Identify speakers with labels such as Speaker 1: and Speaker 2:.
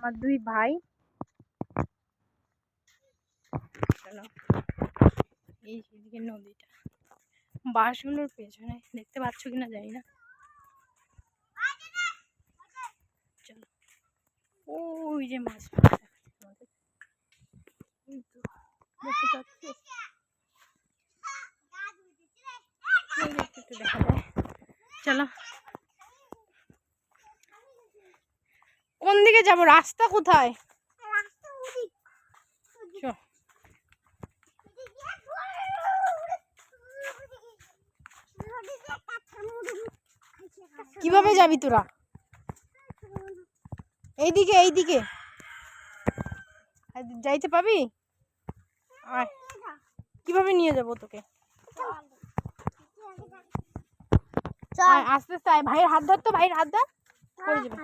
Speaker 1: আমার দুই ভাই। চলো এই সেদিকে নদীটা, বাঁশগুলোর পেছনে, দেখতে পাচ্ছ কিনা জানি না। চলো ওই যে মাছ দেখা যাচ্ছে, একটু দেখা যায়। চলো কোন দিকে যাব, রাস্তা কোথায়? কিভাবে যাবি তোরা? এইদিকে এইদিকে যাইতে পাবি? কিভাবে নিয়ে যাবো তোকে? আস্তে আস্তে, ভাইয়ের হাত ধর, তো ভাইয়ের হাত ধর, পড়ে যাবে।